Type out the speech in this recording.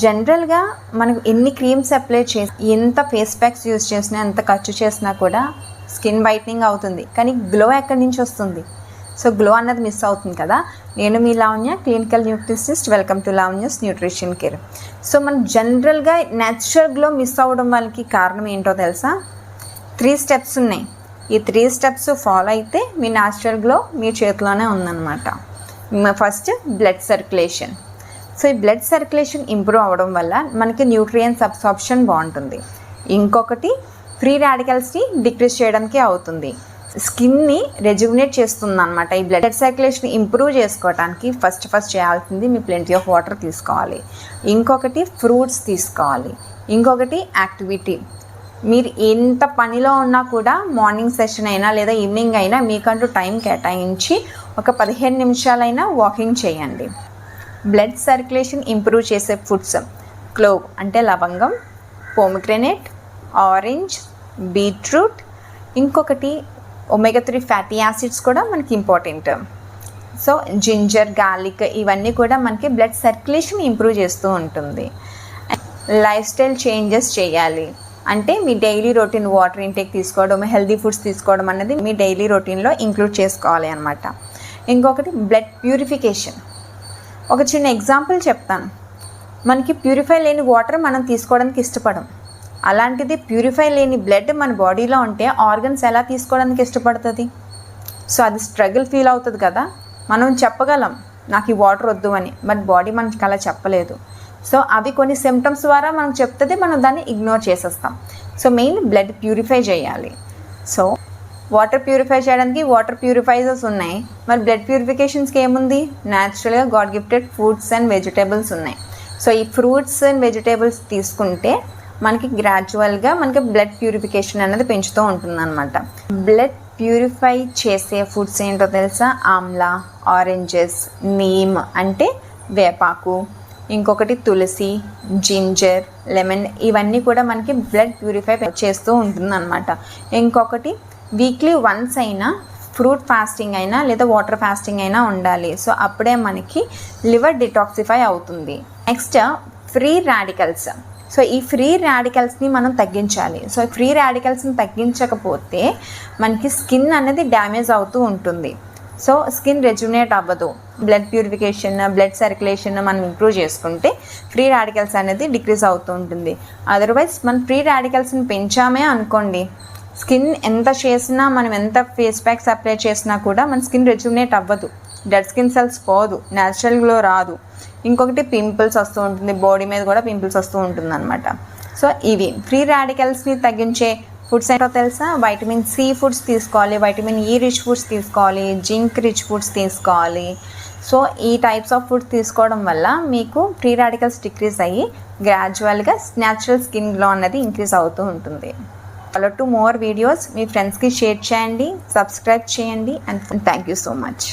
జనరల్గా మనకు ఎన్ని క్రీమ్స్ అప్లై చేసి ఎంత ఫేస్ ప్యాక్స్ యూజ్ చేసినా ఎంత ఖర్చు చేసినా కూడా స్కిన్ వైట్నింగ్ అవుతుంది, కానీ గ్లో ఎక్కడి నుంచి వస్తుంది? సో గ్లో అన్నది మిస్ అవుతుంది కదా. నేను మీ Lavanya, clinical nutritionist. Welcome to Lavanya's nutrition care. So మనం జనరల్గా న్యాచురల్ గ్లో మిస్ అవ్వడం వాళ్ళకి కారణం ఏంటో తెలుసా? 3 స్టెప్స్ ఉన్నాయి. ఈ 3 స్టెప్స్ ఫాలో అయితే మీ న్యాచురల్ గ్లో మీ చేతిలోనే ఉందన్నమాట. First blood circulation. సో ఈ బ్లడ్ సర్క్యులేషన్ ఇంప్రూవ్ అవ్వడం వల్ల మనకి న్యూట్రియన్స్ అబ్సార్ప్షన్ బాగుంటుంది. ఇంకొకటి ఫ్రీ రాడికల్స్ని డిక్రీజ్ చేయడానికి అవుతుంది. స్కిన్ని రెజ్యుమినేట్ చేస్తుంది అనమాట. ఈ బ్లడ్ సర్క్యులేషన్ ఇంప్రూవ్ చేసుకోవడానికి ఫస్ట్ చేయాల్సింది మీ ప్లెంటీ ఆఫ్ వాటర్ తీసుకోవాలి, ఇంకొకటి ఫ్రూట్స్ తీసుకోవాలి, ఇంకొకటి యాక్టివిటీ. మీరు ఎంత పనిలో ఉన్నా కూడా మార్నింగ్ సెషన్ అయినా లేదా ఈవినింగ్ అయినా మీకంటూ టైం కేటాయించి ఒక 15 నిమిషాలైనా వాకింగ్ చేయండి. బ్లడ్ సర్క్యులేషన్ ఇంప్రూవ్ చేసే ఫుడ్స్ క్లోవ్ అంటే లవంగం, పోమిగ్రెనేట్, ఆరెంజ్, బీట్రూట్, ఇంకొకటి ఒమేగా 3 ఫ్యాటీ యాసిడ్స్ కూడా మనకి ఇంపార్టెంట్. సో జింజర్, గార్లిక్ ఇవన్నీ కూడా మనకి బ్లడ్ సర్క్యులేషన్ ఇంప్రూవ్ చేస్తూ ఉంటుంది. లైఫ్ స్టైల్ చేంజెస్ చేయాలి అంటే మీ డైలీ రొటీన్ వాటర్ ఇంటేక్ తీసుకోవడం, హెల్దీ ఫుడ్స్ తీసుకోవడం అనేది మీ డైలీ రొటీన్లో ఇంక్లూడ్ చేసుకోవాలి అనమాట. ఇంకొకటి బ్లడ్ ప్యూరిఫికేషన్. ఒక చిన్న ఎగ్జాంపుల్ చెప్తాను. మనకి ప్యూరిఫై లేని వాటర్ మనం తీసుకోవడానికి ఇష్టపడం. అలాంటిది ప్యూరిఫై లేని బ్లడ్ మన బాడీలో ఉంటే ఆర్గన్స్ ఎలా తీసుకోవడానికి ఇష్టపడుతుంది? సో అది స్ట్రగుల్ ఫీల్ అవుతుంది కదా. మనం చెప్పగలం నాకు ఈ వాటర్ వద్దు అని, బట్ బాడీ మనకి అలా చెప్పలేదు. సో అవి కొన్ని సిమ్టమ్స్ ద్వారా మనకు చెప్తుంది, మనం దాన్ని ఇగ్నోర్ చేసేస్తాం. సో మెయిన్ బ్లడ్ ప్యూరిఫై చేయాలి. సో వాటర్ ప్యూరిఫై చేయడానికి వాటర్ ప్యూరిఫైజర్స్ ఉన్నాయి. మరి బ్లడ్ ప్యూరిఫికేషన్స్కి ఏముంది? న్యాచురల్గా God gifted fruits and vegetables ఉన్నాయి. సో ఈ ఫ్రూట్స్ అండ్ వెజిటేబుల్స్ తీసుకుంటే మనకి గ్రాడ్యువల్గా మనకి బ్లడ్ ప్యూరిఫికేషన్ అనేది పెంచుతూ ఉంటుంది అనమాట. బ్లడ్ ప్యూరిఫై చేసే ఫుడ్స్ ఏంటో తెలుసా? ఆమ్లా, ఆరెంజెస్, నీమ్ అంటే వేపాకు, ఇంకొకటి తులసి, జింజర్, లెమన్, ఇవన్నీ కూడా మనకి బ్లడ్ ప్యూరిఫై చేస్తూ ఉంటుంది అనమాట. ఇంకొకటి వీక్లీ వన్స్ అయినా ఫ్రూట్ ఫాస్టింగ్ అయినా లేదా వాటర్ ఫాస్టింగ్ అయినా ఉండాలి. సో అప్పుడే మనకి లివర్ డిటాక్సిఫై అవుతుంది. Next free radicals. సో ఈ ఫ్రీ రాడికల్స్ని మనం తగ్గించాలి. సో ఫ్రీ రాడికల్స్ని తగ్గించకపోతే మనకి స్కిన్ అనేది డ్యామేజ్ అవుతూ ఉంటుంది. సో స్కిన్ రెజ్యుమినేట్ అవ్వదు. బ్లడ్ ప్యూరిఫికేషన్, బ్లడ్ సర్క్యులేషన్ మనం ఇంప్రూవ్ చేసుకుంటే ఫ్రీ రాడికల్స్ అనేది డిక్రీజ్ అవుతూ ఉంటుంది. అదర్వైజ్ మనం ఫ్రీ రాడికల్స్ని పెంచామే అనుకోండి, స్కిన్ ఎంత చేసినా, మనం ఎంత ఫేస్ ప్యాక్స్ అప్లై చేసినా కూడా మన స్కిన్ రెజ్యుమినేట్ అవ్వదు, డెడ్ స్కిన్ సెల్స్ పోదు, న్యాచురల్ గ్లో రాదు. ఇంకొకటి పింపుల్స్ వస్తూ ఉంటుంది, బాడీ మీద కూడా పింపుల్స్ వస్తూ ఉంటుంది అనమాట. సో ఇవి ఫ్రీ రాడికల్స్ని తగ్గించే ఫుడ్స్ ఏంటో తెలుసా? వైటమిన్ సి ఫుడ్స్ తీసుకోవాలి, వైటమిన్ ఈ రిచ్ ఫుడ్స్ తీసుకోవాలి, జింక్ రిచ్ ఫుడ్స్ తీసుకోవాలి. సో ఈ టైప్స్ ఆఫ్ ఫుడ్స్ తీసుకోవడం వల్ల మీకు ఫ్రీ రాడికల్స్ డిక్రీజ్ అయ్యి గ్రాడ్యువల్గా న్యాచురల్ స్కిన్ గ్లో అన్నది ఇంక్రీజ్ అవుతూ ఉంటుంది. ఫాలో టు మోర్ వీడియోస్ మీ ఫ్రెండ్స్కి షేర్ చేయండి, సబ్స్క్రైబ్ చేయండి, and thank you so much.